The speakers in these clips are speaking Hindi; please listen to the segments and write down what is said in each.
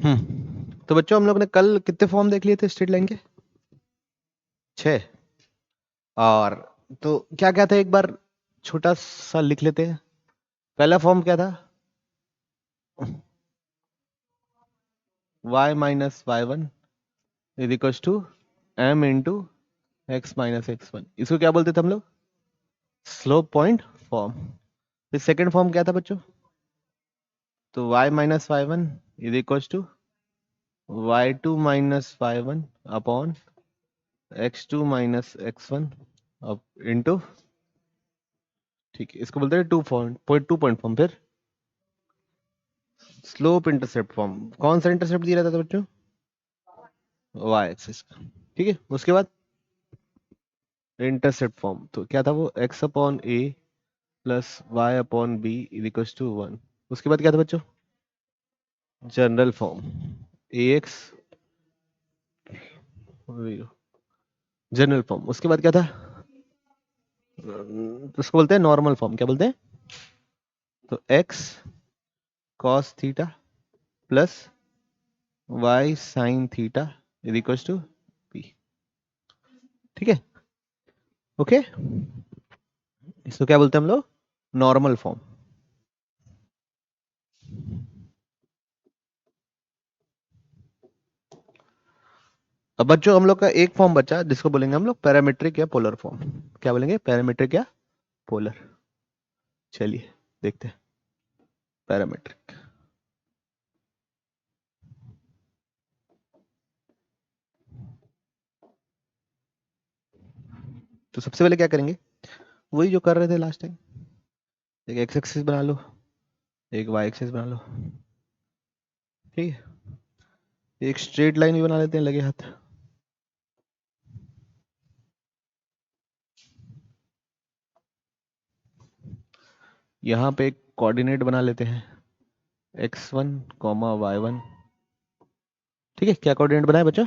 तो बच्चों हम लोग ने कल कितने फॉर्म देख लिए थे स्ट्रेट लाइन के? 6। और तो क्या क्या था, एक बार छोटा सा लिख लेते हैं। पहला फॉर्म क्या था? y minus y one is equal to m into x minus x one. इसको क्या बोलते थे हम लोग? Slope point form. फिर सेकेंड फॉर्म क्या था बच्चों? तो y minus y one is equal to y two minus y one upon x two minus x one into, ठीक है, इसको बोलते हैं टू पॉइंट फॉर्म। फिर स्लोप इंटरसेप्ट फॉर्म। कौन सा इंटरसेप्ट दिया रहता था बच्चों? वाई एक्सिस का। ठीक है, उसके बाद इंटरसेप्ट फॉर्म तो क्या था वो? X upon a plus y upon b is equal to one. उसके बाद क्या था बच्चों? General form a x general form. उसके बाद क्या था? तो उसको बोलते हैं नॉर्मल फॉर्म। क्या बोलते हैं? तो x cos theta plus y sine theta is equal to p. ठीक है, ओके। इसको क्या बोलते हैं हम लोग? Normal form. अब बच्चों हम लोग का एक फॉर्म बचा जिसको बोलेंगे हम लोग पैरामीट्रिक या पोलर फॉर्म। क्या बोलेंगे? पैरामीट्रिक या पोलर। चलिए देखते हैं पैरामीट्रिक। तो सबसे पहले क्या करेंगे? वही जो कर रहे थे लास्ट टाइम। एक एक्स एक्सिस बना लो, एक वाई एक्सिस बना लो। ठीक है, एक स्ट्रेट लाइन भी बना लेते हैं लगे हाथ। यहाँ पे एक कोऑर्डिनेट बना लेते हैं x1 कॉमा y1। ठीक है, क्या कोऑर्डिनेट बनाए बच्चा?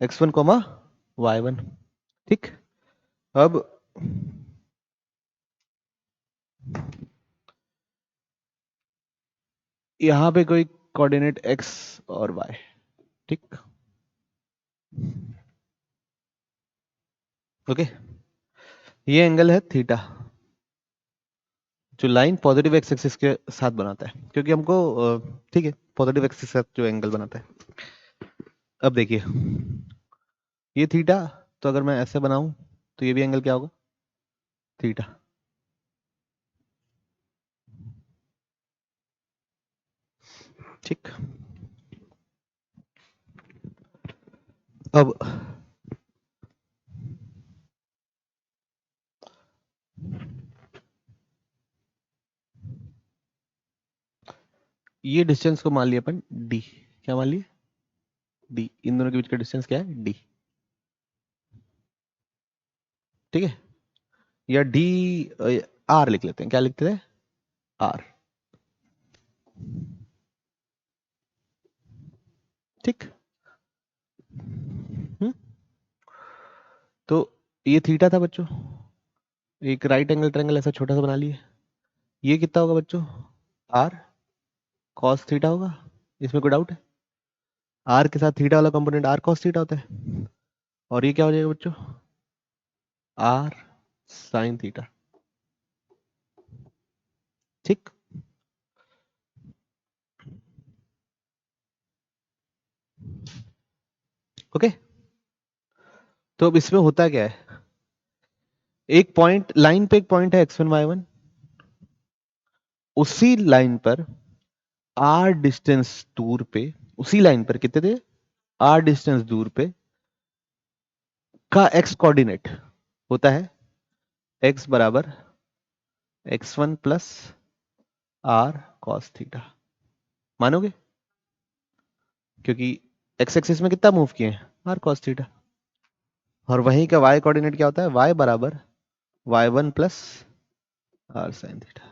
x1 comma y1। ठीक, अब यहाँ पे कोई कोऑर्डिनेट x और y। ठीक, ओके। ये एंगल है थीटा जो लाइन पॉजिटिव एक्स एक्सिस के साथ बनाता है, क्योंकि हमको ठीक है, पॉजिटिव एक्सिस के साथ जो एंगल बनाता है। अब देखिए ये थीटा, तो अगर मैं ऐसे बनाऊं तो ये भी एंगल क्या होगा? थीटा। ठीक, अब ये डिस्टेंस को मान लिया अपन डी। क्या मान लिया? डी। इन दोनों के बीच का डिस्टेंस क्या है? डी। ठीक है, या डी आर लिख लेते हैं। क्या लिखते थे? आर। ठीक, तो ये थीटा था बच्चों। एक राइट एंगल ट्रायंगल ऐसा छोटा सा बना लिए। ये कितना होगा बच्चों? आर कॉस थीटा होगा। इसमें कोई डाउट है? आर के साथ थीटा वाला कंपोनेंट आर कॉस थीटा होता है। और ये क्या हो जाएगा बच्चों? R sine theta. ठीक, ओके। तो अब इसमें होता क्या है? एक पॉइंट लाइन पे, एक पॉइंट है x1 y1। उसी लाइन पर r डिस्टेंस दूर पे, उसी लाइन पर कितने थे? r डिस्टेंस दूर पे का x कोऑर्डिनेट होता है x बराबर x1 plus r cos theta. मानोगे? क्योंकि x एक्सिस में कितना मूव किए हैं? r cos theta. और वहीं का y कोऑर्डिनेट क्या होता है? y बराबर y1 plus r sin theta.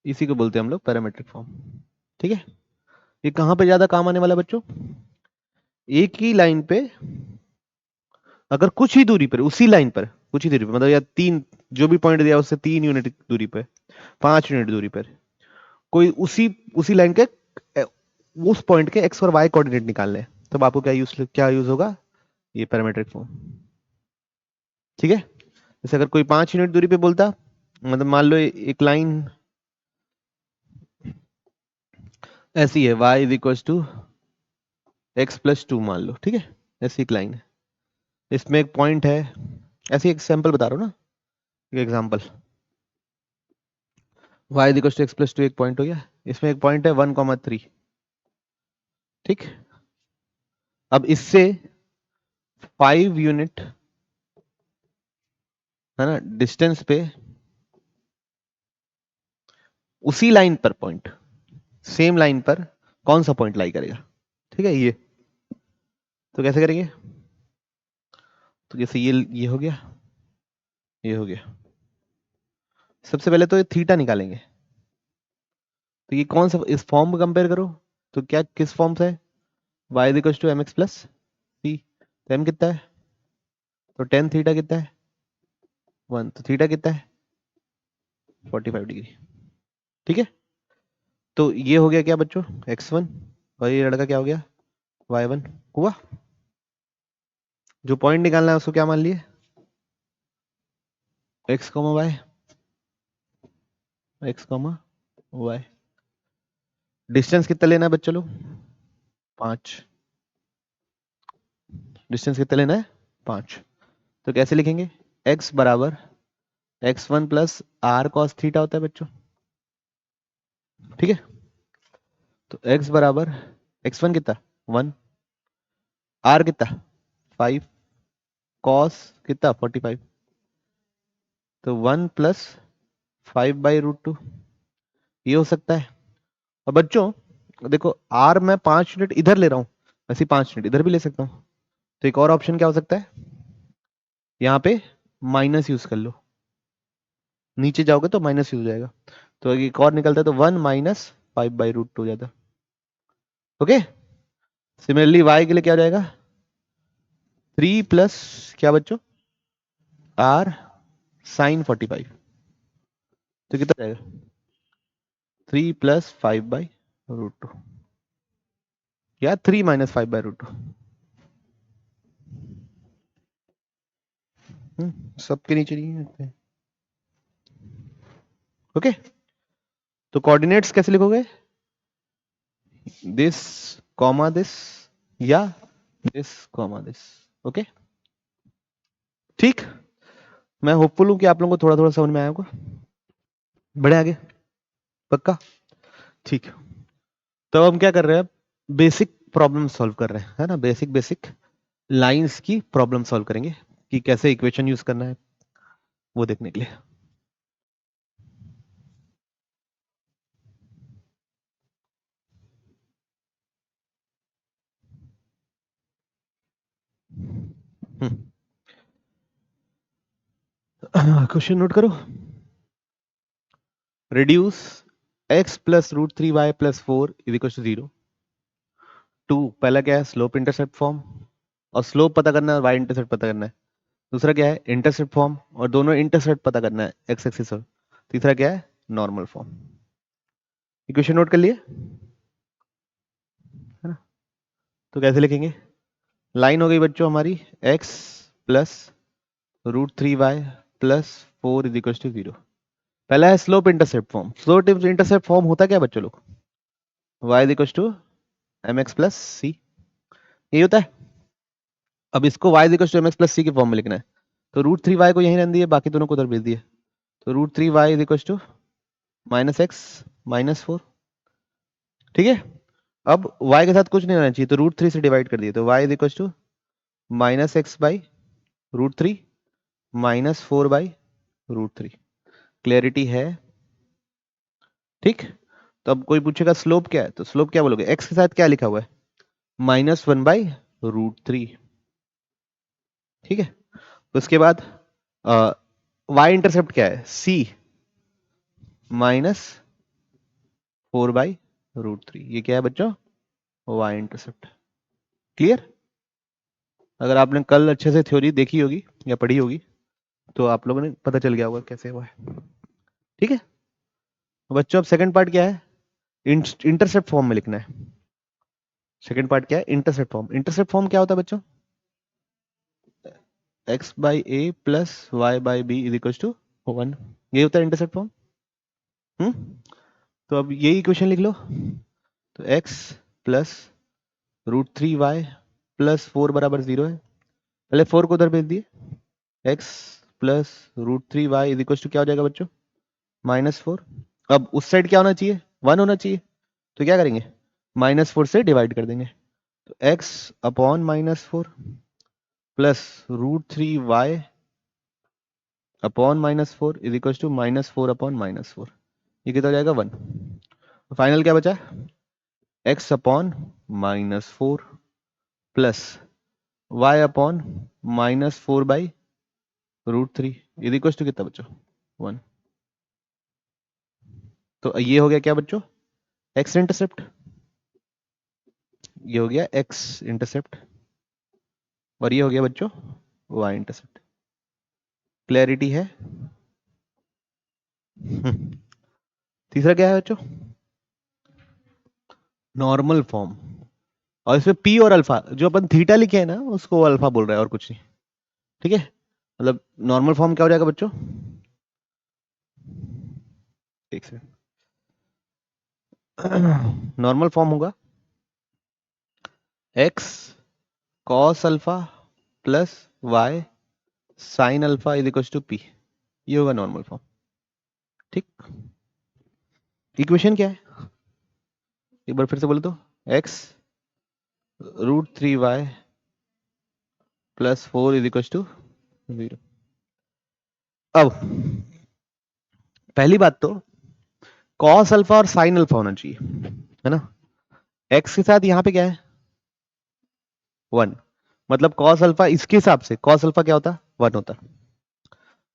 इसी को बोलते हैं हम लोग पैरामीट्रिक फॉर्म। ठीक है, ये कहां पे ज्यादा काम आने वाला है बच्चों? एक ही लाइन पे, अगर कुछ ही दूरी पर, उसी लाइन पर कुछ ही दूरी पर, मतलब या तीन, जो भी पॉइंट दिया उससे 3 यूनिट दूरी पर, 5 यूनिट दूरी पर कोई उसी उसी लाइन के उस पॉइंट के एक्स और वाई कोऑर्डिनेट निकालने हैं, तब आपको क्या यूज होगा, ये पैरामीट्रिक फॉर्म। ठीक है, जैसे अगर कोई 5 यूनिट दूरी पे बोलता, मतलब मान लो एक लाइन ऐसी है, y is equal to x plus 2 मान लो, ठीक है, ऐसी एक लाइन है, इसमें एक पॉइंट है, ऐसी एक सैंपल बता रहा हूँ ना, एक example, y is equal to x plus 2 एक पॉइंट हो गया, इसमें एक पॉइंट है 1,3, ठीक। अब इससे 5 यूनिट है ना डिस्टेंस पे उसी लाइन पर पॉइंट, सेम लाइन पर कौन सा पॉइंट लाई करेगा, ठीक है। ये तो कैसे करेंगे, तो जैसे ये हो गया, ये हो गया, सबसे पहले तो ये थीटा निकालेंगे, तो ये कौन सा, इस फॉर्म में कंपेयर करो, तो क्या किस फॉर्म से है, y is equal to m x plus c, तो m कितना है, तो टेन थीटा कितना है 1, तो थीटा कितना है 45 डिग्री, ठीक है। तो ये हो गया क्या बच्चों, x1, और ये लड़का क्या हो गया y1 हुआ। जो पॉइंट निकालना है उसको क्या मान लिए, x, y, x, y। Distance कितना लेना है बच्चों लोग, 5, डिस्टेंस कितना लेना है 5, तो कैसे लिखेंगे, x बराबर x1 plus are cos theta होता है बच्चों, ठीक है। तो x बराबर x1 कितना 1, r कितना 5, कॉस कितना 45, तो 1 प्लस 5/√2, ये हो सकता है। और बच्चों देखो, r मैं 5 यूनिट इधर ले रहा हूं, वैसे 5 यूनिट इधर भी ले सकता हूं, तो एक और ऑप्शन क्या हो सकता है, यहाँ पे माइनस यूज कर लो, नीचे जाओगे तो माइनस यूज हो जाएगा, तो एक और निकलता है, तो 1 माइनस 5/√2 हो जाता है, ओके। सिमिलरली y के लिए क्या हो जाएगा, 3 प्लस क्या बच्चों, r साइन 45, तो कितना जाएगा 3 प्लस 5/√2, या 3 माइनस 5/√2, सबके नीचे नहीं होते, ओके। तो कोऑर्डिनेट्स कैसे लिखोगे, दिस कॉमा दिस, या दिस कॉमा दिस, ओके। ठीक, मैं होपफुल हूं कि आप लोगों को थोड़ा थोड़ा समझ में आया होगा, बढ़े आगे, पक्का, ठीक। तो हम क्या कर रहे हैं, बेसिक प्रॉब्लम सॉल्व कर रहे हैं, है ना, बेसिक बेसिक लाइंस की प्रॉब्लम सॉल्व करेंगे, कि कैसे इक्वेशन यूज करना है वो देखने के लिए। क्वेश्चन नोट करो, reduce x plus √3y plus 4 is equal to 0 to, पहला क्या है स्लोप इंटरसेप्ट फॉर्म, और स्लोप पता करना है, वाई इंटरसेप्ट पता करना है। दूसरा क्या है इंटरसेप्ट फॉर्म, और दोनों इंटरसेप्ट पता करना है एक्स एक्सिस और। तीसरा क्या है नॉर्मल फॉर्म। इक्वेशन नोट कर लिए, है ना। तो कैसे लिखेंगे, लाइन हो गई बच्चों हमारी x plus √3y plus 4 is equal to 0। पहला है slope intercept form, slope intercept form होता क्या बच्चों लोग, y is equal to mx plus c, यही होता है। अब इसको y is equal to mx plus c के फॉर्म में लिखना है, तो √3y को यहीं रहने दिए, बाकी दोनों को उधर भेज दिए, तो √3y is equal to -x -4, ठीक है। अब y के साथ कुछ नहीं होना चाहिए, तो √3 से डिवाइड कर दिए, तो y is equal to -x/√3 -4/√3। Clarity है, ठीक। तो अब कोई पूछेगा स्लोप क्या है, तो स्लोप क्या बोलोगे, x के साथ क्या लिखा हुआ है -1/√3, ठीक है। उसके बाद y इंटरसेप्ट क्या है c -4/√3, ये क्या है बच्चों y इंटरसेप्ट। क्लियर, अगर आपने कल अच्छे से थ्योरी देखी होगी या पढ़ी होगी तो आप लोगों ने पता चल गया होगा कैसे हुआ है, ठीक है। बच्चों अब सेकंड पार्ट क्या है, इंटरसेप्ट फॉर्म में लिखना है, सेकेंड पार्ट क्या है? Intercept form. इंटरसेप्ट फॉर्म क्या होता है बच्चों? x by a plus y by b is equal to 1, ये होता है इंटरसेप्ट फॉर्म। तो अब यही इक्वेशन लिख लो। तो x प्लस √3y प्लस 4 बराबर 0 है। पहले 4 को उधर भेज दिए। x plus √3y is equal to क्या हो जाएगा बच्चों? -4। अब उस साइड क्या होना चाहिए? 1 होना चाहिए। तो क्या करेंगे? -4 से डिवाइड कर देंगे। तो x upon -4 plus √3y upon -4 is equal to -4 upon -4, ये कितना हो जाएगा? 1। फाइनल क्या बचा? x upon -4 plus y upon -4 by √3 is equal to कितना बच्चों? 1। तो ये हो गया क्या बच्चों? x intercept. ये हो गया x इंटरसेप्ट और ये हो गया बच्चों y इंटरसेप्ट। क्लैरिटी है? तीसरा क्या है बच्चों? Normal form. और इसमें p और अल्फा, जो अपन थीटा लिखे है ना उसको अल्फा बोल रहा है और कुछ नहीं। ठीक है, मतलब नॉर्मल फॉर्म क्या हो जाएगा बच्चों? एक सेकंड। नॉर्मल फॉर्म होगा x cos alpha plus y sin alpha is equal to p, ये होगा नॉर्मल फॉर्म। ठीक, इक्वेशन क्या है एक बार फिर से बोले तो? x √3y plus 4 is equal to 0। अब पहली बात तो cos अल्फा और sin अल्फा होना चाहिए, है ना? x के साथ यहां पे क्या है? 1। मतलब cos अल्फा इसके हिसाब से cos अल्फा क्या होता? 1 होता।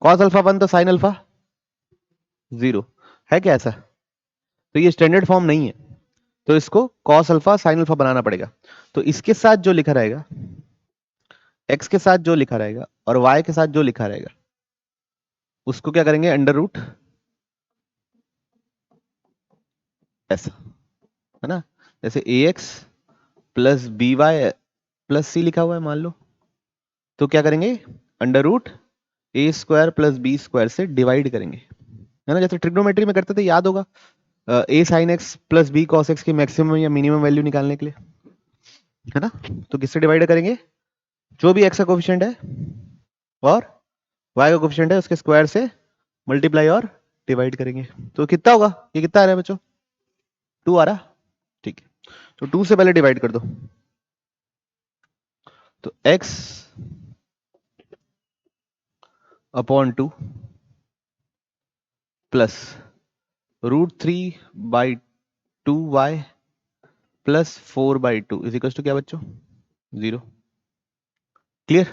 cos अल्फा 1 तो sin अल्फा 0 है क्या ऐसा? तो ये स्टैंडर्ड फॉर्म नहीं है, तो इसको cos अल्फा sin अल्फा बनाना पड़ेगा। तो इसके साथ जो लिखा रहेगा, x के साथ जो लिखा रहेगा और y के साथ जो लिखा रहेगा, उसको क्या करेंगे? अंडर रूट ऐसा, है ना? जैसे ax plus b y plus c लिखा हुआ है मान लो, तो क्या करेंगे? Under root a square plus b square से डिवाइड करेंगे, है ना? जैसे ट्रिग्नोमेट्री में करते थे, याद होगा, a sine x plus b cos x की मैक्सिमम या मिनिमम वैल्यू निकालने के लिए, है ना? तो किससे डिवाइड करेंगे? जो भी एक्स का कोफिशिएंट है और वाई का कोफिशिएंट है उसके स्क्वायर से मल्टीप्लाई और डिवाइड करेंगे। तो कितना होगा? ये कितना आ रहा है बच्चों? 2 आ रहा। ठीक है, तो 2 से पहले डिवाइड कर दो। तो x upon 2 plus √3/2y plus 4/2 is equal to क्या बच्चों? 0। क्लियर?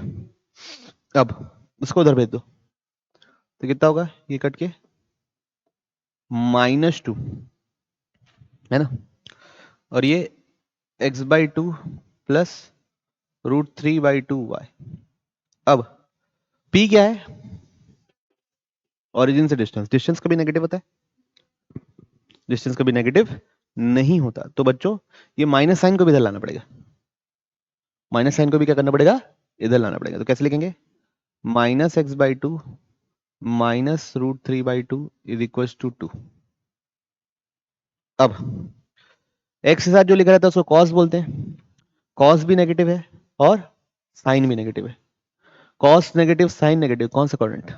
अब उसको उधर भेज दो, तो कितना होगा? ये कट के -2, है ना? और ये x/2 प्लस √3/2y। अब p क्या है? ओरिजिन से डिस्टेंस। डिस्टेंस कभी नेगेटिव होता है? डिस्टेंस कभी नेगेटिव नहीं होता। तो बच्चों ये माइनस साइन को भी इधर लाना पड़ेगा। माइनस साइन को भी क्या करना पड़ेगा? इधर लाना पड़ेगा। तो कैसे लिखेंगे? -x/2 minus √3/2 is equal to 2। अब x के साथ जो लिखा रहता है उसको cos बोलते हैं। cos भी नेगेटिव है और साइन भी नेगेटिव है। cos नेगेटिव, साइन नेगेटिव, कौन सा quadrant?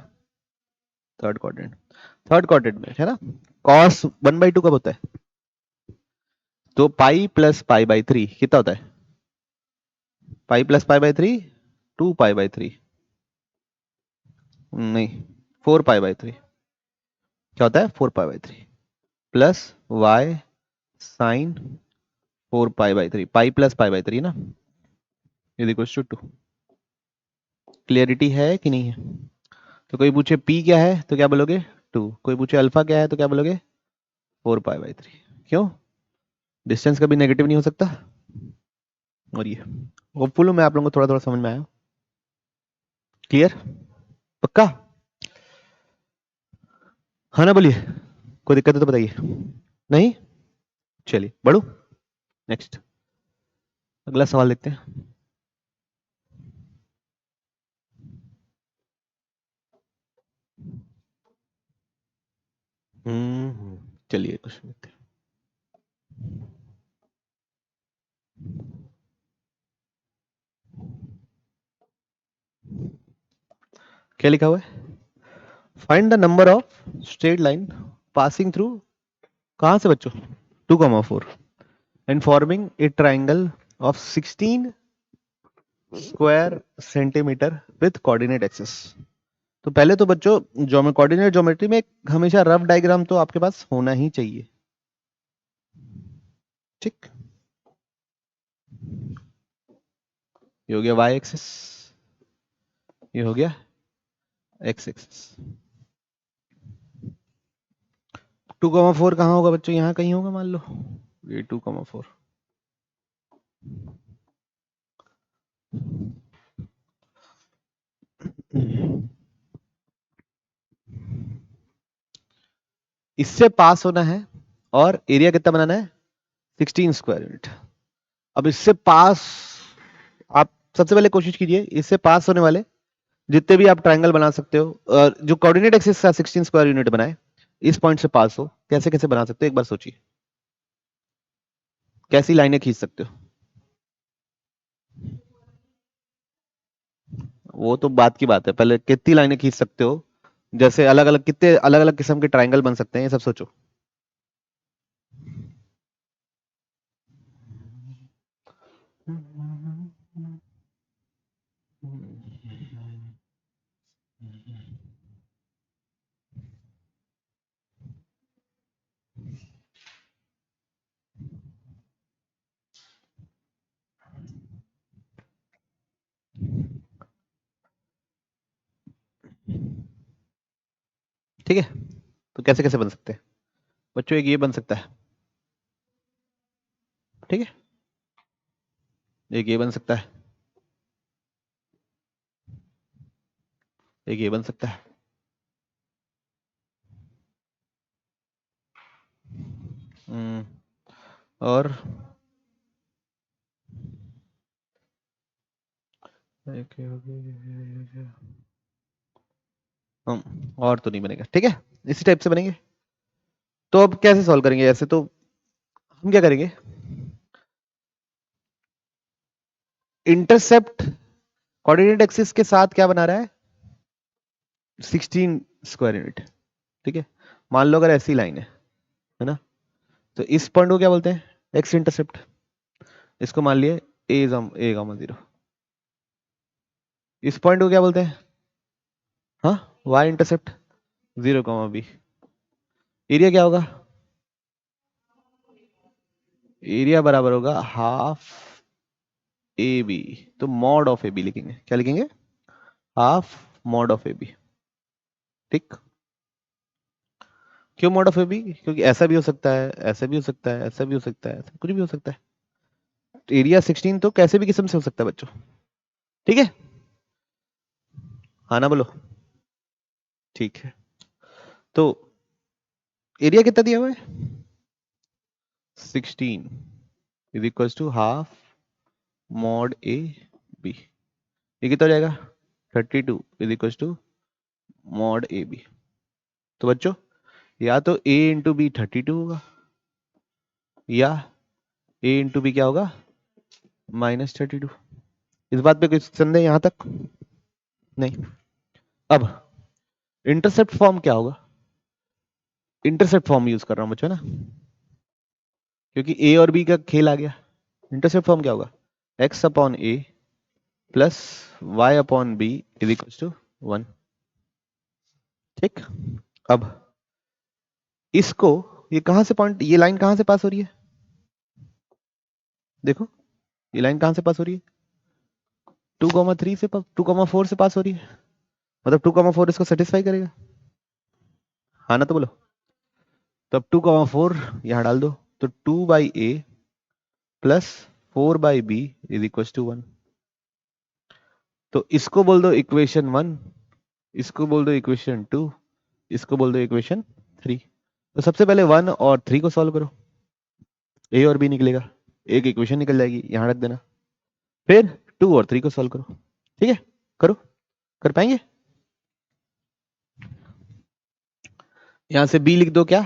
Third quadrant. Third quadrant में, है ना? cos 1/2 कब होता है? तो पाई प्लस पाई/3 कितना होता है? पाई प्लस पाई/3 2 पाई/3, नहीं 4 पाई/3। क्या होता है? 4 पाई/3 प्लस y साइन 4 पाई/3, पाई प्लस पाई/3 ना, इज इक्वल टू 2। क्लियरिटी है कि नहीं है? तो कोई पूछे p क्या है तो क्या बोलोगे? 2। कोई पूछे अल्फा क्या है तो क्या बोलोगे? 4 पाई/3। क्यों? डिस्टेंस कभी नेगेटिव नहीं हो सकता। और ये होपफुल हूं मैं आप लोगों को थोड़ा थोड़ा समझ में आया। क्लियर? पक्का? हाँ ना, बोलिए। कोई दिक्कत है तो बताइए। नहीं? चलिए बढ़ू नेक्स्ट। अगला सवाल देखते हैं। चलिए कुछ देखते हैं। क्या लिखा हुआ है? Find the number of straight line passing through, कहां से बच्चों, 2,4 and forming a triangle of 16 square centimetre with coordinate axis. तो पहले तो बच्चों कोऑर्डिनेट ज्योमेट्री में हमेशा रफ डायग्राम तो आपके पास होना ही चाहिए, ठीक। ये हो गया वाई एक्सिस, ये हो गया एक्स एक्सिस। 2,4 कहाँ होगा बच्चों, यहाँ कहीं होगा मान लो, ये 2,4। इससे पास होना है और एरिया कितना बनाना है, 16 स्क्वायर यूनिट। अब इससे पास आप सबसे पहले कोशिश कीजिए, इससे पास होने वाले जितने भी आप ट्रायंगल बना सकते हो, और जो कोऑर्डिनेट एक्सिस का 16 स्क्वायर यूनिट बनाए, इस पॉइंट से पास हो, कैसे कैसे बना सकते हो एक बार सोचिए, कैसी लाइनें खींच सकते हो। वो तो बात की बात है, पहले कितनी लाइनें खींच सकते हो, जैसे अलग अलग कितने अलग अलग किस्म के ट्रायंगल बन सकते हैं, ये सब सोचो। ठीक है, तो कैसे कैसे बन सकते हैं बच्चों, एक ये बन सकता है, ठीक है, एक ये बन सकता है, एक ये बन सकता है, और और तो नहीं बनेगा, ठीक है, इसी टाइप से बनेंगे। तो अब कैसे सॉल्व करेंगे, ऐसे तो हम क्या करेंगे, इंटरसेप्ट कोऑर्डिनेट एक्सिस के साथ क्या बना रहा है, 16 स्क्वायर यूनिट, ठीक है। मान लो अगर ऐसी लाइन है ना, तो इस पॉइंट को क्या बोलते हैं, एक्स इंटरसेप्ट। इसको मान लिए ए गामा 0। इस पॉइंट को क्या बोलते हैं, हाँ, वाई इंटरसेप्ट 0,b। एरिया क्या होगा, एरिया बराबर होगा हाफ ए बी। तो मॉड ऑफ ए बी लिखेंगे, क्या लिखेंगे, half mod of a b, ठीक। क्यों मॉड ऑफ ए बी, क्योंकि ऐसा भी हो सकता है, ऐसा भी हो सकता है, ऐसा भी हो सकता है, कुछ भी हो सकता है। एरिया 16 तो कैसे भी किस्म से हो सकता है बच्चों, ठीक है, हाँ ना बोलो, ठीक है। तो एरिया कितना दिया हुआ है, 16 is equal to half mod a b. ये कितना हो जाएगा, 32 is equal to mod a b. तो बच्चों या तो a इंटू बी 32 होगा, या a इंटू बी क्या होगा, -32। इस बात पे कोई संदेह यहां तक नहीं। अब इंटरसेप्ट फॉर्म क्या होगा, इंटरसेप्ट फॉर्म यूज कर रहा हूं बच्चों ना, क्योंकि ए और बी का खेल आ गया। इंटरसेप्ट फॉर्म क्या होगा, x upon a plus y upon b is equal to 1, ठीक। अब इसको, ये कहां से पॉइंट, ये लाइन कहां से पास हो रही है, देखो ये लाइन कहां से पास हो रही है, 2,3 से 2,4 से पास हो रही है, मतलब 2,4 इसको सेटिस्फाई करेगा, हाँ ना तो बोलो। तो अब 2,4 यहां डाल दो, तो 2/a plus 4/b is equal to 1। तो इसको बोल दो इक्वेशन 1, इसको बोल दो इक्वेशन 2, इसको बोल दो इक्वेशन 3। तो सबसे पहले 1 और 3 को सॉल्व करो, ए और बी निकलेगा, एक इक्वेशन निकल जाएगी, यहां रख देना। फिर 2 और 3 को सॉल्व करो। ठीक है, करो, कर पाएंगे? यहां से बी लिख दो। क्या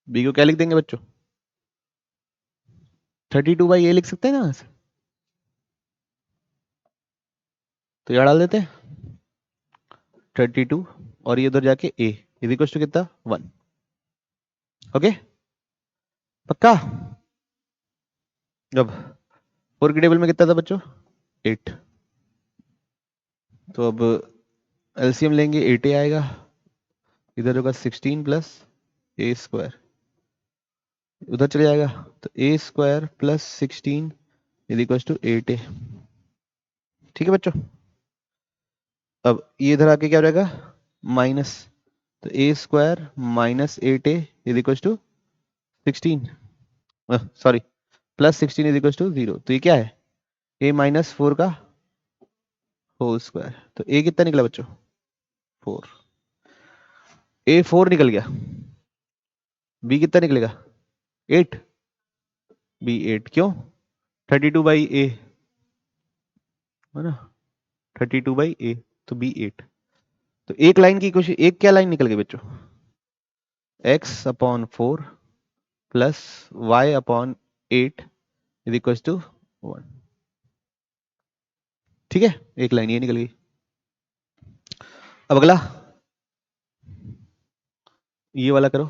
बी को क्या लिख देंगे बच्चों? 32/a लिख सकते हैं ना यहाँ से, तो यहाँ डाल देते हैं 32 और ये उधर जाके a इज इक्वल टू कितना 1। ओके, पक्का? अब 4 के टेबल में कितना था बच्चों? 8। तो अब एलसीएम लेंगे 8a आएगा, इधर होगा 16 प्लस a स्क्वायर, उधर चले जाएगा तो a square plus 16 is equal to 8a। ठीक है बच्चों, अब ये इधर आके क्या हो जाएगा माइनस, तो a square minus 8a is equal to 16, sorry plus 16 is equal to 0। तो ये क्या है a माइनस 4 का होल स्क्वायर। तो a कितना निकला बच्चों 4, a 4 निकल गया, b कितना निकलेगा 8, b 8 क्यों 32/a है ना, 32/a तो b 8। तो एक लाइन की कोशिश, एक क्या लाइन निकल गई बच्चों x/4 plus y/8 is equal to 1। ठीक है, एक लाइन ये निकल गई। अब अगला ये वाला करो,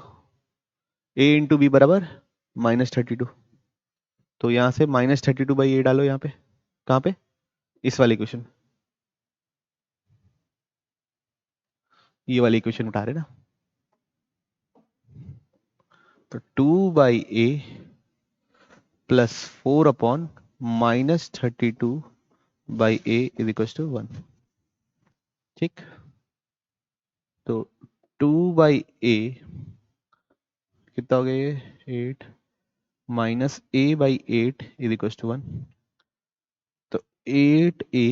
a इंटू बी बराबर -32। तो यहां से -32/a डालो यहाँ पे, कहां पे, इस वाली इक्वेशन, ये वाली इक्वेशन उठा रहे ना। तो 2/a plus 4/-32/a is equal to 1। ठीक, तो 2/a कितना हो गया ये 8 minus a/8 is equal to 1। तो 8a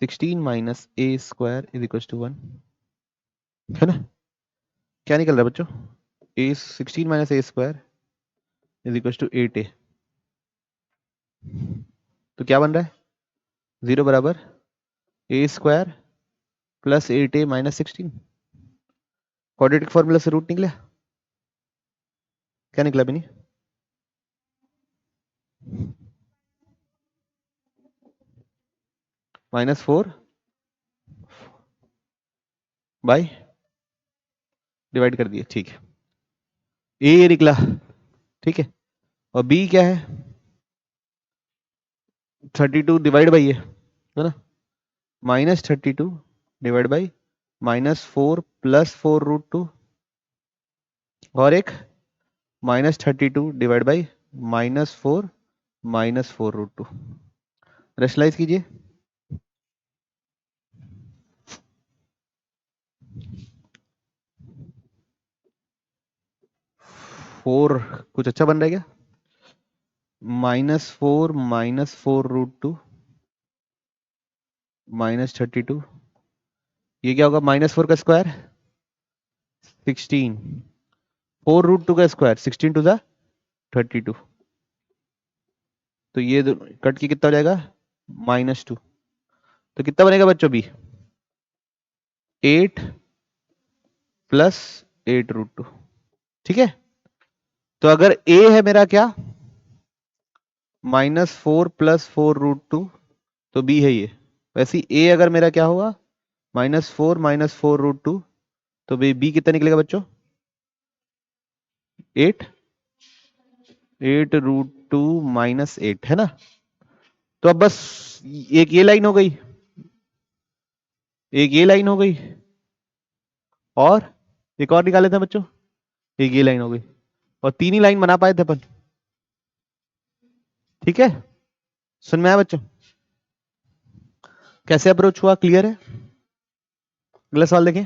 16 minus a square is equal to 1 है ना। क्या निकल रहा है बच्चों a 16 minus a square is equal to 8a। तो क्या बन रहा है 0 बराबर a square plus 8a minus 16, quadratic formula से रूट निकला, क्या निकला बिनी -4 बाई डिवाइड कर दिए। ठीक है, ए निकला। ठीक है, और बी क्या है 32 डिवाइड बाई है ना, -32 डिवाइड बाई -4 प्लस 4√2 और एक -32 डिवाइड बाई -4 -4√2। रेशनलाइज कीजिए। 4 कुछ अच्छा बन रहा है क्या -4 -4√2 -32, ये क्या होगा -4 का स्क्वायर 16, 4√2 का स्क्वायर 16 टू द 32। तो ये कट के कितना हो जाएगा -2। तो कितना बनेगा बच्चों बी 8 प्लस 8√2। ठीक है, तो अगर a है मेरा क्या -4 प्लस 4√2 तो b है ये। वैसे a अगर मेरा क्या होगा -4 -4√2 तो b कितना निकलेगा बच्चों 8 8√2 -8 है ना। तो अब बस एक ये लाइन हो गई, एक ये लाइन हो गई, और एक और निकाले थे बच्चों, एक ये लाइन हो गई, और 3 ही लाइन बना पाए थे अपन। ठीक है, सुन में आया बच्चों, कैसे अप्रोच हुआ क्लियर है। अगला सवाल देखें।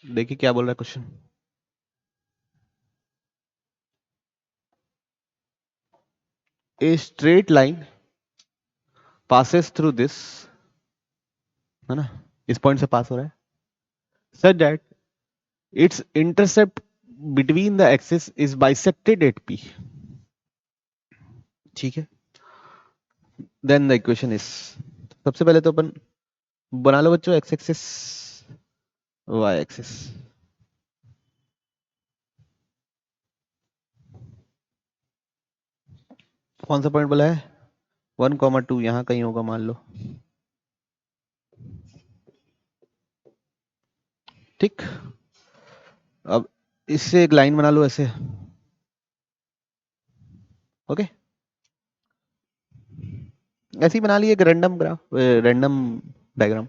देखिए क्या बोल रहा है question. A straight line passes through this, है ना, इस पॉइंट से पास हो रहा है, such that its intercept between the axis is bisected at p. ठीक है, देन द इक्वेशन इज, सबसे पहले तो अपन बना लो बच्चों एक्स एक्सिस वाई एक्सिस। कौन सा पॉइंट बोला है, 1,2 यहां कहीं होगा मान लो, ठीक। अब इससे एक लाइन बना लो ऐसे, ओके, ऐसे ही बना लिए एक रैंडम ग्राफ, रैंडम डायग्राम।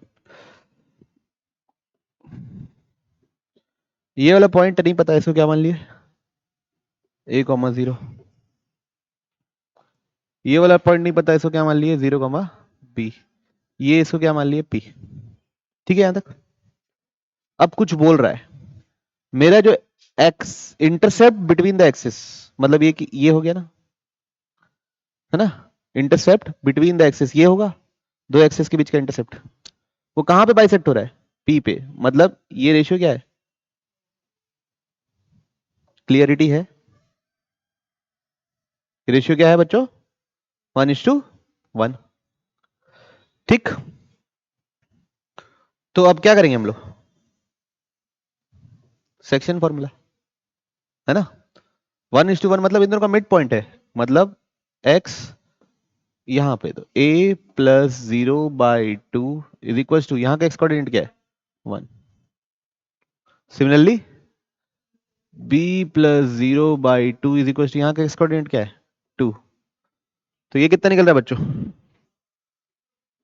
ये वाला पॉइंट नहीं पता, इसको क्या मान लिए, a,0। ये वाला पॉइंट नहीं पता, इसको क्या मान लिए 0,b। ये इसको क्या मान लिए p। ठीक है यहां तक। अब कुछ बोल रहा है, मेरा जो x intercept between the axis, मतलब ये ये हो गया ना, है ना, इंटरसेप्ट बिटवीन द एक्सिस ये होगा, दो एक्सिस के बीच का इंटरसेप्ट, वो कहां पे बाइसेक्ट हो रहा है, पी पे, मतलब ये रेशियो क्या है, क्लियरिटी है, रेशियो क्या है बच्चों, 1:1। ठीक, तो अब क्या करेंगे हम लोग, सेक्शन फॉर्मूला, है ना, 1:1 मतलब इन दोनों का मिड पॉइंट है, मतलब x यहां पे, तो a plus 0/2 is equal to, यहां का x कोऑर्डिनेट क्या है 1। Similarly b plus 0/2 is equal to, यहां का x कोऑर्डिनेट क्या है 2। तो ये कितना निकल रहा है बच्चों,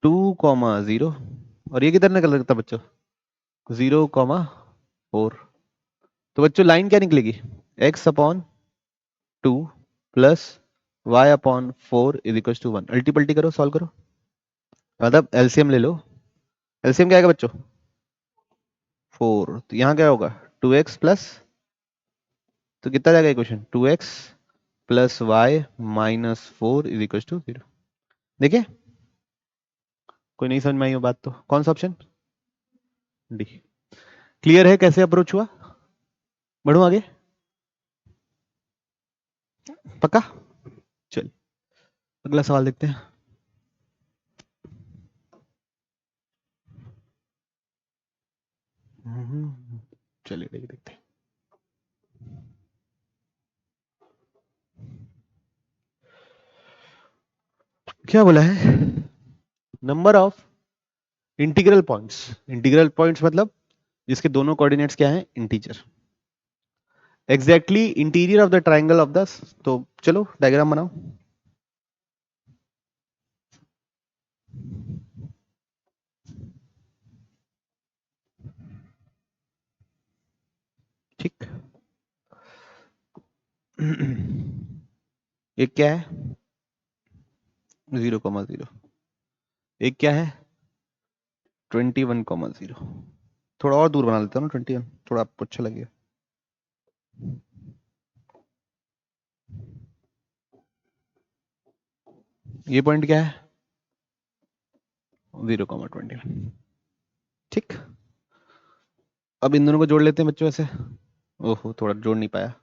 2,0, और ये कितना निकल रहा है बच्चों, 0,4। तो बच्चों लाइन क्या निकलेगी, x/2 plus y/4 is equal to 1। अल्टी पल्टी करो, सॉल्व करो, मतलब एलसीएम ले लो। एलसीएम क्या आएगा बच्चों, 4, तो यहाँ क्या होगा 2x प्लस, तो कितना जाएगा equation, 2x plus y minus 4 is equal to 0। देखिए कोई नहीं समझ में आई हो बात, तो कौन सा ऑप्शन, डी। क्लियर है कैसे अप्रोच हुआ, बढ़ू आगे, पक्का। चल अगला सवाल देखते हैं। चलिए देखते हैं क्या बोला है, number of integral points. Integral points मतलब जिसके दोनों कोऑर्डिनेट्स क्या हैं, integer, exactly interior of the triangle of the, तो चलो डायग्राम बनाओ। ठीक, एक क्या है 0,0, एक क्या है 21,0। थोड़ा और दूर बना लेता हूँ ना 21, थोड़ा आपको अच्छा लगेगा। ये पॉइंट क्या है 0,21। ठीक, अब इन दोनों को जोड़ लेते हैं बच्चों ऐसे, ओहो थोड़ा जोड़ नहीं पाया,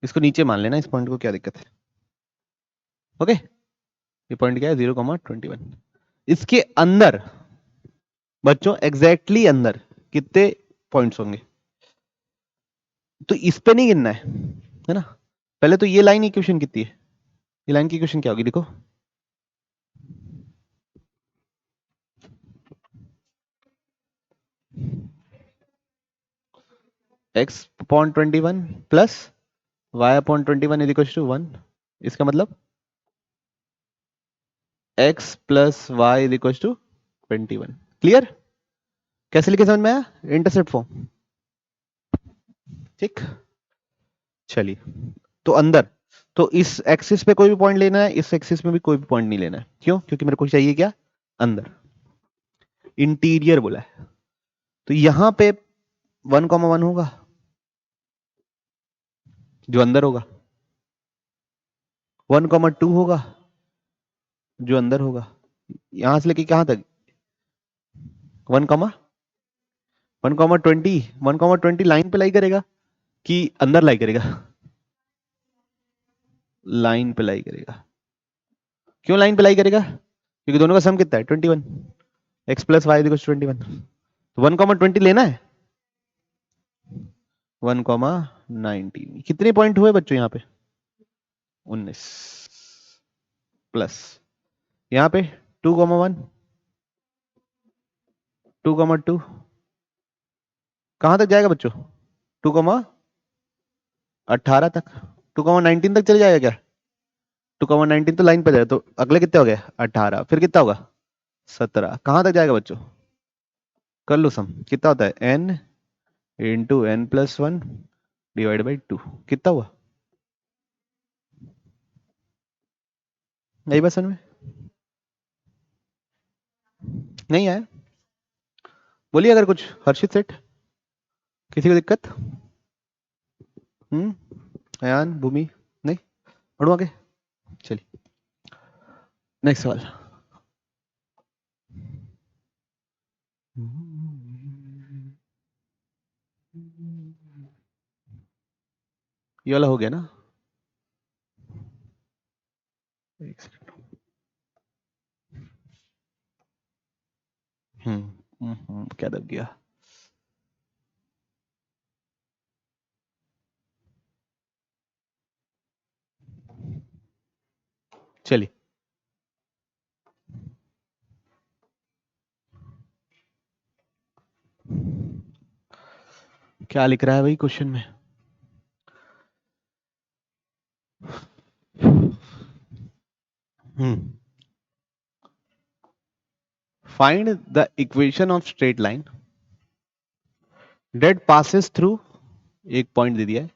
इसको नीचे मान लेना, इस पॉइंट को, क्या दिक्कत है, ओके। ये पॉइंट क्या है 0,21, इसके अंदर बच्चों एग्जैक्टली अंदर कितने पॉइंट्स होंगे, तो इस पे नहीं गिनना है ना, पहले तो ये लाइन इक्वेशन कितनी है, ये लाइन की इक्वेशन क्या होगी देखो, x/21 plus y/21 is equal to 1। इसका मतलब x plus y is equal to 21। Clear, कैसे लिखे समझ में आया, इंटरसेप्ट फॉर्म, ठीक। चलिए, तो अंदर, तो इस एक्सिस पे कोई भी पॉइंट लेना है, इस एक्सिस में भी कोई भी पॉइंट नहीं लेना है, क्यों, क्योंकि मेरे को चाहिए क्या, अंदर, इंटीरियर बोला है, तो यहां पे 1,1 होगा जो अंदर होगा, 1,2 होगा जो अंदर होगा, यहां से लेके कहां तक 1,1,20 1,20 लाइन पे लाई करेगा कि अंदर लाई करेगा? लाइन पे लाई करेगा। क्यों लाइन पे लाई करेगा? क्योंकि दोनों का सम कितना है 21, x प्लस वाई 21। तो 1,20 लेना है। 1,19 कितने पॉइंट हुए बच्चों यहाँ पे? 19 प्लस यहाँ पे 2,1 2,2 कहां तक जाएगा बच्चों? 2,18 तक 2,19 तक चले जाएगा क्या? 2,19 तो लाइन पे जाए तो अगले कितने हो गए 18, फिर कितना होगा 17, कहां तक जाएगा बच्चों? कर लो सम, कितना होता है n into n plus one divide by 2, कितना हुआ? यही बस में नहीं आया? बोलिए अगर कुछ, हर्षित सेठ किसी को दिक्कत? अयान भूमि नहीं? बढ़ो आगे, चलिए नेक्स्ट सवाल। ये वाला हो गया ना? एक सेकंड। क्या दब गया? चलिए क्या लिख रहा है भाई क्वेश्चन में? Find the equation of straight line date passes through, एक पॉइंट दे दिया है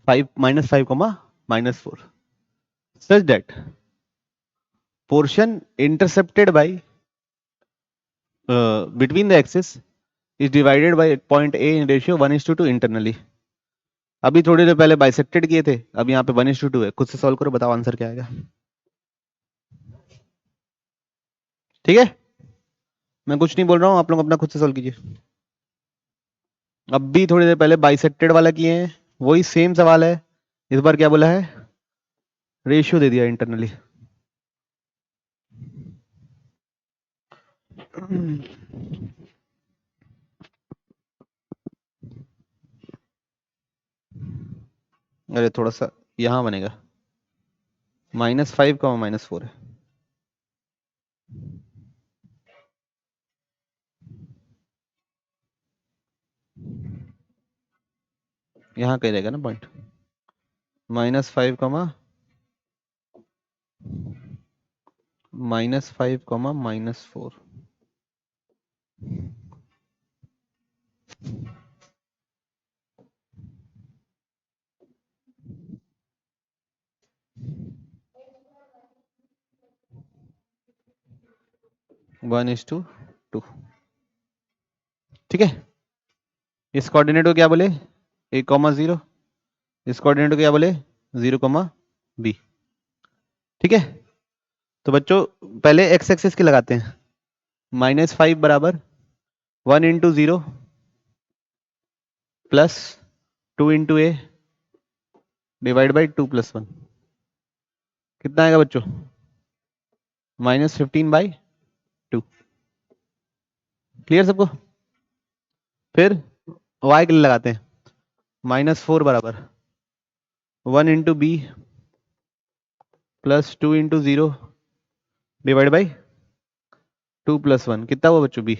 5 -5, -4 such that portion intercepted by between the axis is divided by point A in ratio 1:2 internally। अभी थोड़ी देर पहले बाइसेक्टेड किए थे, अब यहाँ पे 1:2 है। खुद से सॉल्व करो, बताओ आंसर क्या आएगा। ठीक है, मैं कुछ नहीं बोल रहा हूँ, आप लोग अपना खुद से सॉल्व कीजिए। अब भी थोड़ी देर पहले बाइसेक्टेड वाला किए हैं, वही सेम सवाल है। इस बार क्या बोला है? रेशियो दे दिया इंटरनली। अरे थोड़ा सा यहां बनेगा -5, -4 है। यहाँ कहीं रहेगा ना point -5, -5, -4। One is to two. ठीक है, इस कोऑर्डिनेट को क्या बोले? A,0। इस कोऑर्डिनेट को क्या बोले? 0,B। ठीक है, तो बच्चों पहले एक्स एक्सिस की लगाते हैं। -5 बराबर 1 × 0 प्लस 2 × A डिवाइड बाई 2+1, कितना आएगा बच्चों? -15/2। क्लियर सबको? फिर y के लिए लगाते हैं, -4 बराबर 1 × B प्लस 2 × 0 डिवाइड बाई 2+1, कितना हुआ बच्चों? B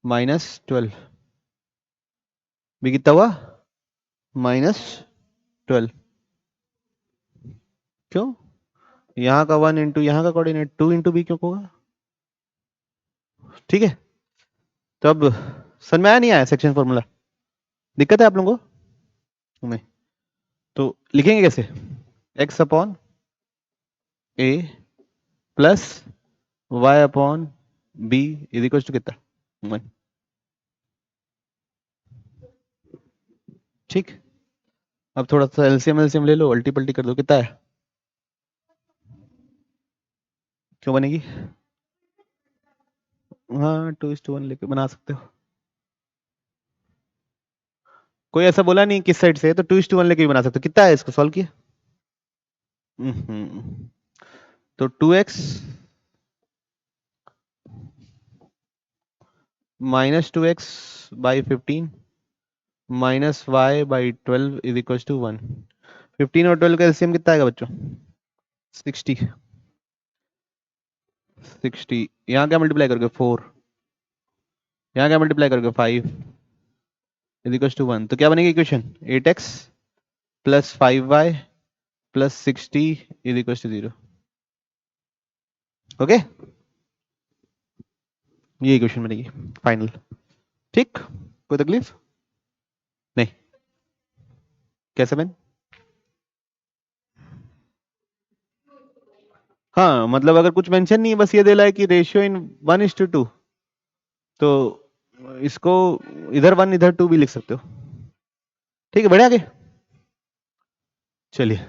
-12। B कितना हुआ? -12। क्यों? यहाँ का 1 × यहाँ का कोऑर्डिनेट 2 × B क्यों होगा? ठीक है, तो अब समझ में आया नहीं आया सेक्शन फॉर्मूला? दिक्कत है आप लोगों को? नहीं तो लिखेंगे कैसे? x upon a plus y upon b is equal to कितना? 1। ठीक, अब थोड़ा सा एलसीएम एलसीएम ले लो, अल्टी पल्टी कर दो, कितना है? क्यों बनेगी? हाँ 2:1 लेके बना सकते हो। कोई ऐसा बोला नहीं किस साइड से है, तो 2:1 लेके भी बना सकते हो। कितना है इसको सॉल्व किया? तो 2x minus 2x by 15 minus y by 12 is equal to 1। 15 और 12 का एलसीएम कितना आएगा बच्चों? 60। 60 यहाँ क्या मल्टीप्लाई करोगे? 4। यहाँ क्या मल्टीप्लाई करोगे? 5 इज इक्वल टू 1। तो क्या बनेगी equation? 8x plus 5y plus 60 is equal to 0। Okay, ये इक्वेशन बनेगी फाइनल। ठीक, कोई तकलीफ नहीं? कैसे बन? हाँ मतलब अगर कुछ मेंशन नहीं है, बस ये दे रहा है कि रेशियो इन 1:2, तो इसको इधर 1 इधर 2 भी लिख सकते हो। ठीक है, बढ़िया। आगे चलिए,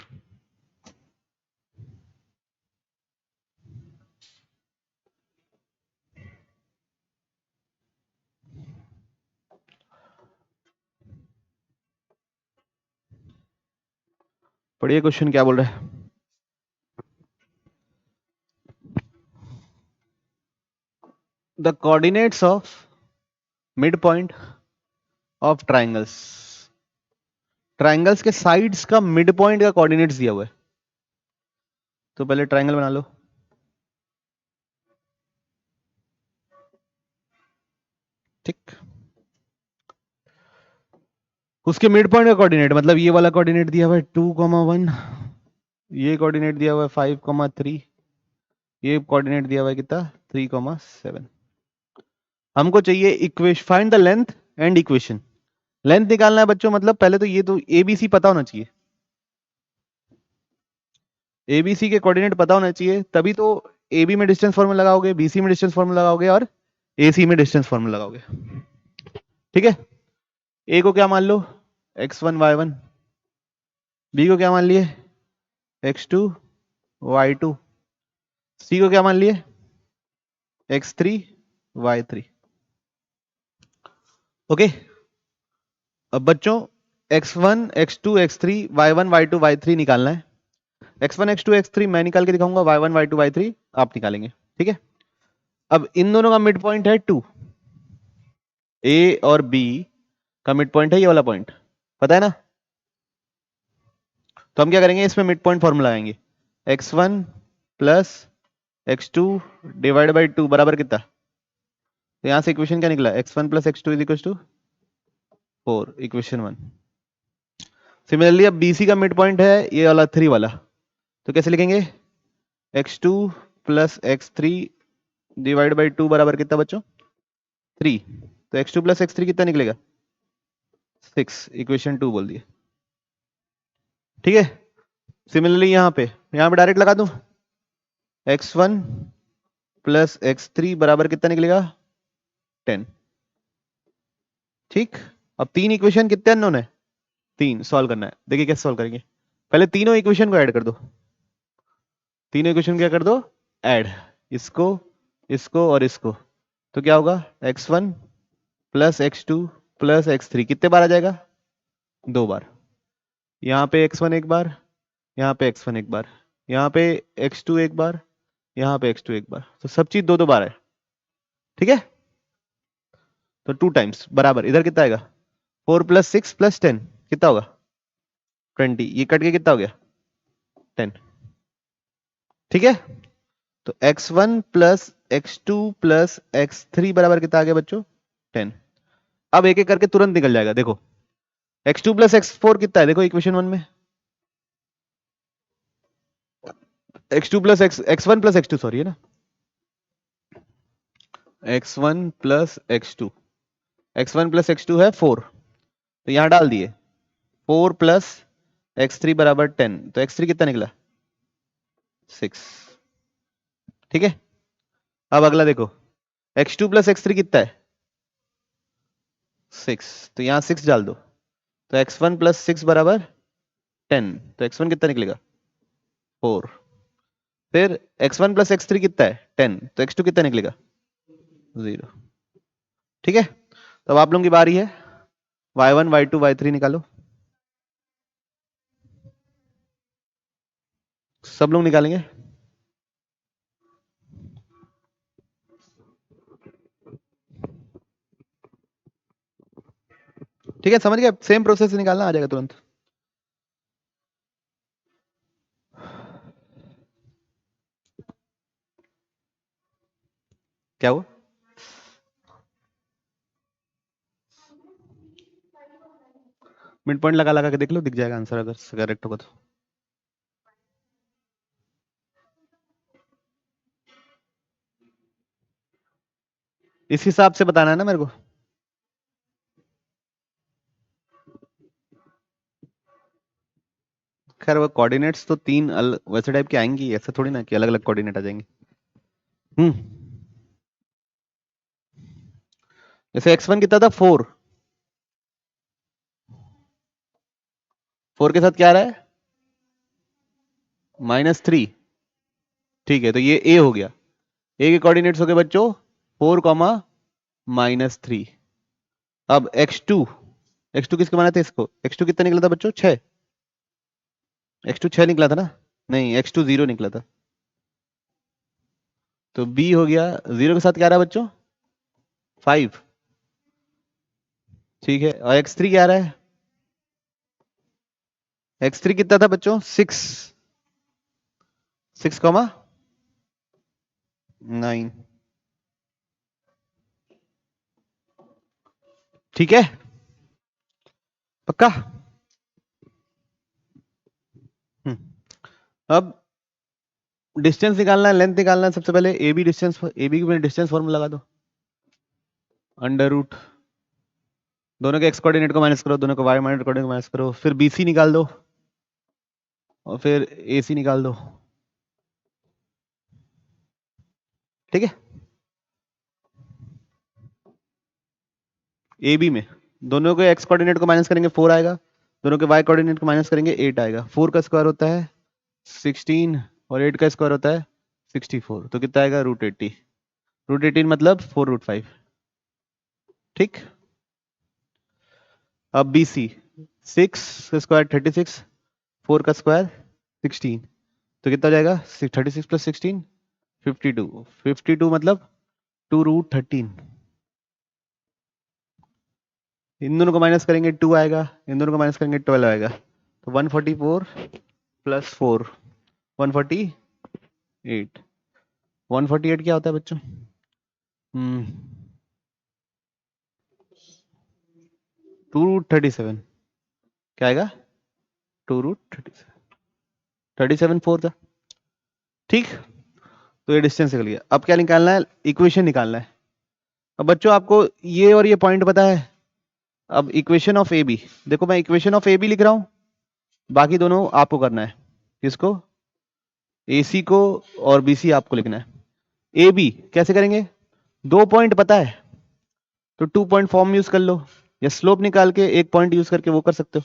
पढ़िए क्वेश्चन क्या बोल रहा है। The coordinates of mid point of triangles. Triangles के साइड्स का मिड पॉइंट का कोऑर्डिनेट्स दिया हुआ है। तो पहले ट्राइंगल बना लो। ठीक, उसके मिड पॉइंट का कोऑर्डिनेट मतलब ये वाला कोऑर्डिनेट दिया हुआ है 2,1, ये कोऑर्डिनेट दिया हुआ है 5,3, ये कोऑर्डिनेट दिया हुआ है कितना? 3,7। हमको चाहिए equation, find the length and equation. Length निकालना है बच्चों, मतलब पहले तो ये तो एबीसी पता होना चाहिए। एबीसी के कोऑर्डिनेट पता होना चाहिए, तभी तो एबी में डिस्टेंस फॉर्मूला लगाओगे, बीसी में डिस्टेंस फॉर्मूला लगाओगे और एसी में डिस्टेंस फॉर्मूला लगाओगे। ठीक है, ए को क्या मान लो? x1 y1। बी को क्या मान लिए? x2 y2। सी को क्या मान लिए? x3 y3। ओके, अब बच्चों x1 x2 x3 y1 y2 y3 निकालना है। x1 x2 x3 मैं निकाल के दिखाऊंगा, y1 y2 y3 आप निकालेंगे। ठीक है, अब इन दोनों का मिड पॉइंट है 2। ए और बी का मिड पॉइंट है ये वाला पॉइंट, पता है ना? तो हम क्या करेंगे, इसमें मिड पॉइंट फॉर्मूला लगाएंगे। x1 plus x2 divide by 2 बराबर कितना? तो यहां से इक्वेशन क्या निकला? x1 plus x2 is equal to 4, equation 1। Similarly अब BC का मिड पॉइंट है ये वाला 3 वाला, तो कैसे लिखेंगे? x2 plus x3 divide by 2 बराबर कितना बच्चों? 3। तो x2 प्लस x3 कितना निकलेगा? 6, इक्वेशन 2 बोल दिए। ठीक है, सिमिलरली यहां पे डायरेक्ट लगा दूं, x1 प्लस x3 बराबर कितना निकलेगा? 10। ठीक, अब 3 इक्वेशन कितने अननोन है? 3 सॉल्व करना है। देखिए कैसे सॉल्व करेंगे। पहले तीनों इक्वेशन को ऐड कर दो। तीनों इक्वेशन क्या कर दो? ऐड, इसको इसको और इसको। तो क्या होगा? x1 plus x2 plus x3 कितने बार आ जाएगा? 2 बार। यहाँ पे x1 एक बार, यहाँ पे x1 एक बार, यहाँ पे x2 एक बार, यहाँ पे x2 एक बार। तो सब चीज 2-2 बार है। ठीक है, तो 2 टाइम्स बराबर इधर कितना आएगा? 4 प्लस 6 प्लस 10 कितना होगा? 20। ये कट के कितना हो गया? 10। ठीक है, तो x1 plus x2 plus x3 बराबर कितना आ गया बच्चों? 10। अब एक एक करके तुरंत निकल जाएगा। देखो x2 प्लस x4 कितना है? देखो इक्वेशन 1 में x2 plus x1 plus x2 sorry है ना, x1 plus x2। x1 plus x2 है 4, तो यहां डाल दिए 4 प्लस x3 बराबर 10। तो x3 कितना निकला? 6। ठीक है, अब अगला देखो, x2 प्लस x3 कितना है? 6, तो यहां 6 डाल दो। तो x1 प्लस 6 बराबर 10। तो x1 कितना निकलेगा? 4। फिर x1 प्लस x3 कितना है 10, तो x2 कितना निकलेगा 0। ठीक है, तो अब आप लोगों की बारी है, y1 y2 y3 निकालो। सब लोग निकालेंगे। ठीक है, समझ गए, सेम प्रोसेस से निकालना आ जाएगा तुरंत। क्या हुआ? मिड पॉइंट लगा लगा के देख लो, दिख जाएगा आंसर अगर करेक्ट होगा तो। इस हिसाब से बताना है ना मेरे को। खैर वो कोऑर्डिनेट्स तो तीन वैसे टाइप के आएंगी, ऐसा थोड़ी ना कि अलग अलग कोऑर्डिनेट आ जाएंगे। जैसे x1 कितना था 4, 4 के साथ क्या आ रहा है -3। ठीक है, तो ये a हो गया। a के कोऑर्डिनेट्स हो गए बच्चों 4, -3। अब x2, x2 किसके माना था इसको, x2 कितना निकला था बच्चों 6, x2 6 निकला था ना, नहीं x2 0 निकला था। तो b हो गया 0 के साथ क्या आ रहा है बच्चों 5। ठीक है, और x3 क्या आ रहा है, x3 कितना था बच्चों 6, 6,9। ठीक है, पक्का। अब डिस्टेंस निकालना है, लेंथ निकालना है। सबसे पहले a b distance, a b की डिस्टेंस फॉर्मूला लगा दो, अंडर रूट दोनों के एक्स कोऑर्डिनेट को माइनस करो, दोनों को वाई कोऑर्डिनेट को माइनस करो, फिर बीसी निकाल दो और फिर एसी निकाल दो। ठीक है, ए बी में दोनों के एक्स कोऑर्डिनेट को माइनस करेंगे 4 आएगा, दोनों के वाई कोऑर्डिनेट को माइनस करेंगे 8 आएगा। 4 का स्क्वायर होता है 16 और 8 का स्क्वायर होता है 64, तो कितना आएगा √80। √18 मतलब 4√5। ठीक, अब बी सी 6 का स्क्वायर 36, 4 का स्क्वायर 16, तो कितना हो जाएगा 36 + 16 52, 52 मतलब 2√13। इन दोनों को माइनस करेंगे 2 आएगा, इन दोनों को माइनस करेंगे 12 आएगा, तो 144 + 4 148। 148 क्या होता है बच्चों 2√37, क्या आएगा 2√37, 37 4 था। ठीक, तो ये डिस्टेंस निकल गया। अब क्या निकालना है, इक्वेशन निकालना है। अब बच्चों आपको ये और ये पॉइंट पता है। अब इक्वेशन ऑफ ए बी, देखो मैं इक्वेशन ऑफ ए बी लिख रहा हूं, बाकी दोनों आपको करना है। किसको, ए सी को और बी सी आपको लिखना है। ए बी कैसे करेंगे, 2 पॉइंट पता है तो 2 पॉइंट फॉर्म यूज कर लो, या स्लोप निकाल के 1 पॉइंट यूज करके वो कर सकते हो।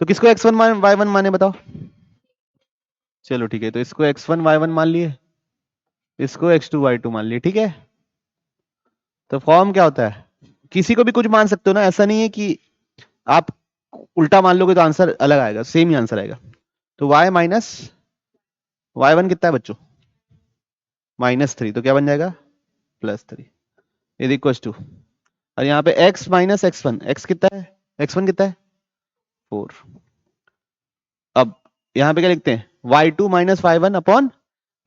तो किसको x1 y1 माने बताओ। चलो ठीक है, तो इसको x1 y1 मान लिए, इसको x2 y2 मान लिए। ठीक है, तो फॉर्म क्या होता है, किसी को भी कुछ मान सकते हो ना, ऐसा नहीं है कि आप उल्टा मान लोगे तो आंसर अलग आएगा, सेम ही आंसर आएगा। तो y माइनस y1 कितना है बच्चों -3, तो क्या बन जाएगा +3 इज इक्वल टू, और यहाँ पे x माइनस x1, x कितना है, x1 कितना है 4। अब यहाँ पे क्या लिखते हैं y2 minus y1 upon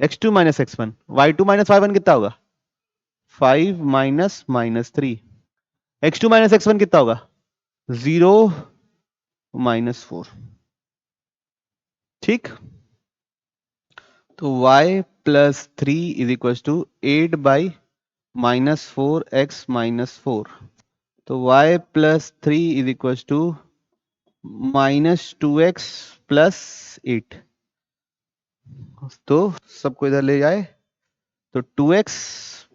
x2 minus x1। y2 minus y1 कितना होगा 5 माइनस -3, x2 माइनस x1 कितना होगा 0 -4। ठीक, तो y + 3 is equal to 8/-4x - 4। तो y + 3 is equal to -2x + 8। तो सबको इधर ले जाए, तो 2x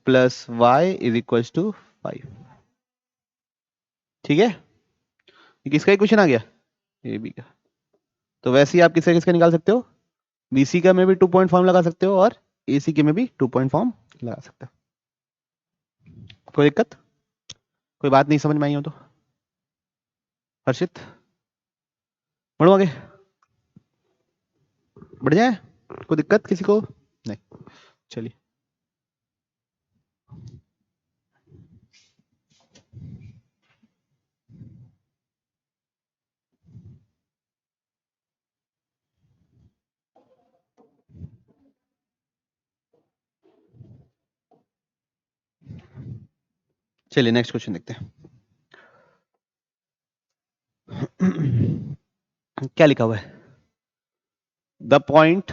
+ y is equal to 5। ठीक है, ये किसका इक्वेशन आ गया ए बी का। तो वैसे ही आप किसका किसका निकाल सकते हो, बीसी का में भी 2 पॉइंट फॉर्म लगा सकते हो और एसी के में भी 2 पॉइंट फॉर्म लगा सकते हो। कोई दिक्कत, कोई बात नहीं समझ में आई हो तो? हर्षित, बढ़ो आगे, बढ़ जाए, कोई दिक्कत किसी को? नहीं, चलिए। चलिए नेक्स्ट क्वेश्चन देखते हैं। क्या लिखा हुआ है? The point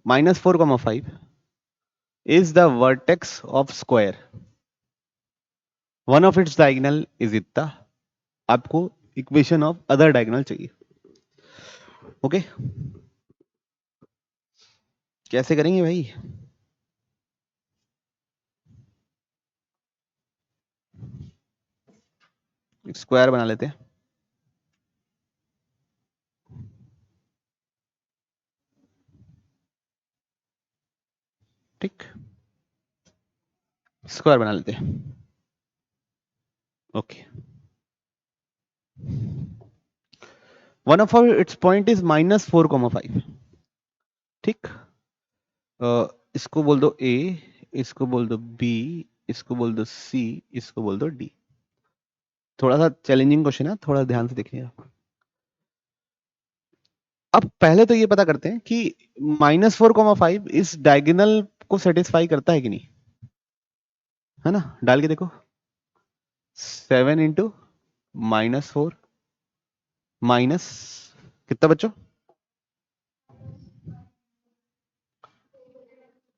-4,5 is the vertex of square. One of its diagonal is इतना। आपको इक्वेशन ऑफ अदर डायगोनल चाहिए। ओके, कैसे करेंगे भाई? स्क्वायर बना लेते हैं। ठीक, स्क्वायर बना लेते हैं। Okay, one of its point is -4,5। ठीक, इसको बोल दो ए, इसको बोल दो बी, इसको बोल दो सी, इसको बोल दो डी। थोड़ा सा चैलेंजिंग क्वेश्चन है, थोड़ा ध्यान से देखिएगा। अब पहले तो ये पता करते हैं कि -4,5 इस डायगोनल को सेटिस्फाई करता है कि नहीं, है ना? डाल के देखो, 7 इंटू -4 माइनस कितना बच्चों?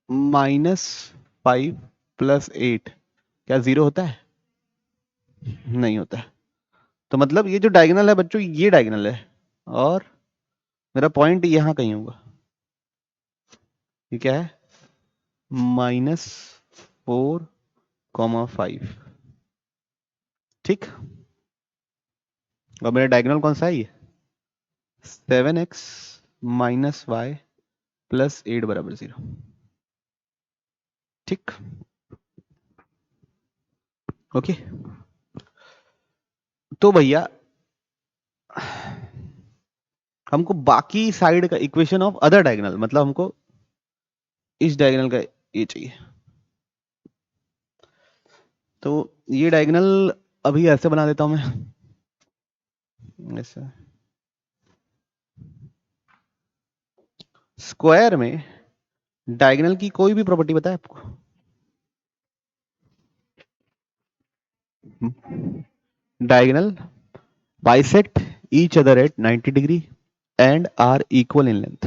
-5 + 8 क्या 0 होता है? नहीं होता है। तो मतलब ये जो डायगोनल है बच्चों, ये डायगोनल है और मेरा पॉइंट यहां कहीं होगा। ये क्या है? -4,5। ठीक, और मेरा डायगोनल कौन सा है? ये 7x - y + 8 = 0। ठीक, ओके। तो भैया हमको बाकी साइड का इक्वेशन ऑफ अदर डायगोनल, मतलब हमको इस डायगोनल का ये चाहिए। तो ये डायगोनल अभी ऐसे बना देता हूं मैं, ऐसे। स्क्वायर में डायगोनल की कोई भी प्रॉपर्टी बताए आपको? Diagonal bisect each other at 90 degree and are equal in length.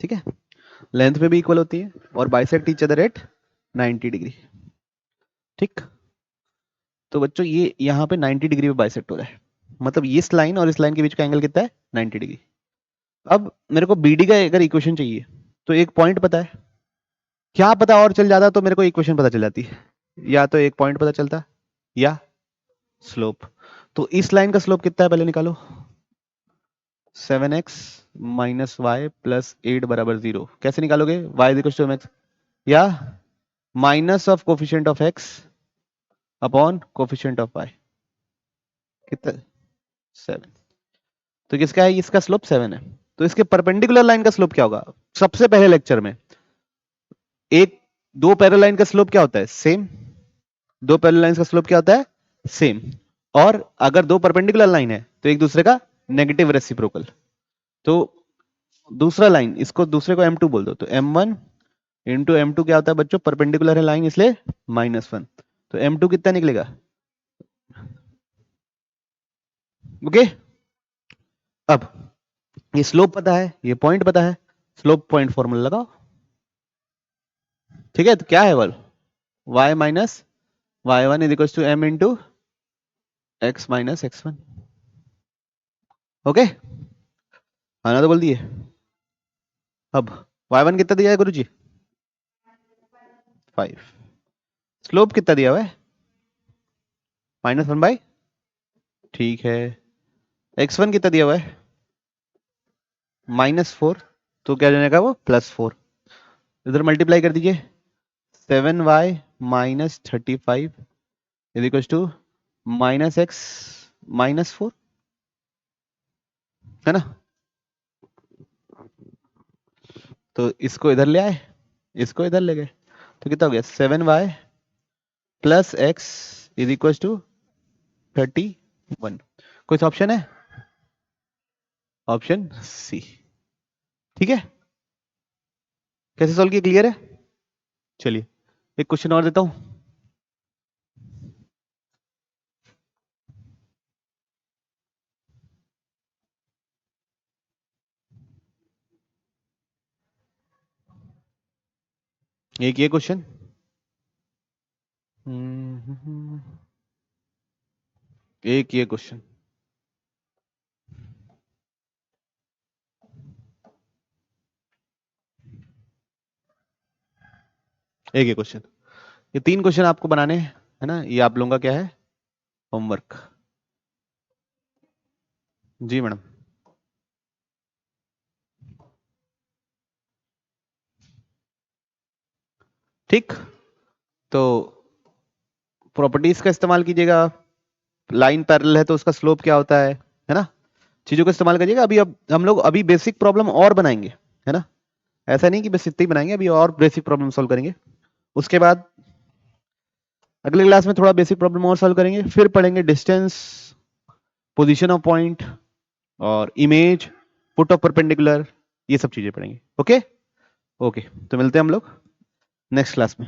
ठीक है, लेंथ पे भी इक्वल होती है और bisect each other at 90 degree. ठीक, तो बच्चों ये यहाँ पे 90 डिग्री पे बाइसेक्ट हो रहा है, मतलब इस लाइन और इस लाइन के बीच का एंगल कितना है? 90 डिग्री। अब मेरे को बीडी का अगर इक्वेशन चाहिए तो एक पॉइंट पता है, क्या पता और चल जाता तो मेरे को इक्वेशन पता चल जाती है। या तो एक पॉइंट पता चलता या स्लोप। तो इस लाइन का स्लोप कितना है पहले निकालो। 7x - y + 8 = 0। कैसे निकालोगे? y = mx या minus of coefficient of x upon coefficient of y। कितना? 7। तो किसका है? इसका स्लोप 7 है। तो इसके परपेंडिकुलर लाइन का स्लोप क्या होगा? सबसे पहले लेक्चर में एक दो पैरेलल लाइन का स्लोप क्या होता है? सेम। दो पैरेलल लाइन का स्लोप क्या होता है? सेम। और अगर दो परपेंडिकुलर लाइन है तो एक दूसरे का नेगेटिव रेसिप्रोकल। तो दूसरा लाइन, इसको दूसरे को m2 बोल दो, तो m1 इंटू m2 क्या होता है बच्चों? परपेंडिकुलर है लाइन इसलिए -1। तो m2 कितना निकलेगा? ओके, अब ये स्लोप पता है, ये पॉइंट पता है, स्लोप पॉइंट फॉर्मूला लगाओ। ठीक है, तो क्या है बल? y - y1 = m into x - x1। Okay, आना तो बोल दिए। अब y1 कितना दिया है गुरुजी? 5। स्लोप कितना दिया हुआ है? -1/। ठीक है, x1 कितना दिया हुआ है? -4। तो क्या जाएगा वो +4, इधर मल्टीप्लाई कर दीजिए 7y minus 35 is equal to -x -4, है ना। तो इसको इधर ले आए, इसको इधर ले गए, तो कितना हो गया 7y plus x is equal to 31। कोई ऑप्शन है? Option c. ठीक है, कैसे सॉल्व किया, क्लियर है? चलिए एक क्वेश्चन और देता हूं। एक ये क्वेश्चन, एक ये क्वेश्चन, एक ये क्वेश्चन, ये 3 क्वेश्चन आपको बनाने हैं, है ना। ये आप लोगों का क्या है, होमवर्क। जी मैडम। ठीक, तो प्रॉपर्टीज का इस्तेमाल कीजिएगा। लाइन पैरेलल है तो उसका स्लोप क्या होता है ना। चीजों का इस्तेमाल करिएगा। अभी अब हम लोग अभी बेसिक प्रॉब्लम और बनाएंगे, है ना। ऐसा नहीं कि बस इतना ही बनाएंगे, अभी और बेसिक प्रॉब्लम सॉल्व करेंगे। उसके बाद अगले क्लास में थोड़ा बेसिक प्रॉब्लम और सॉल्व करेंगे, फिर पढ़ेंगे डिस्टेंस, पोजीशन ऑफ पॉइंट और इमेज, फुट ऑफ परपेंडिकुलर, ये सब चीजें पढ़ेंगे। ओके ओके, तो मिलते हैं हम लोग नेक्स्ट क्लास में।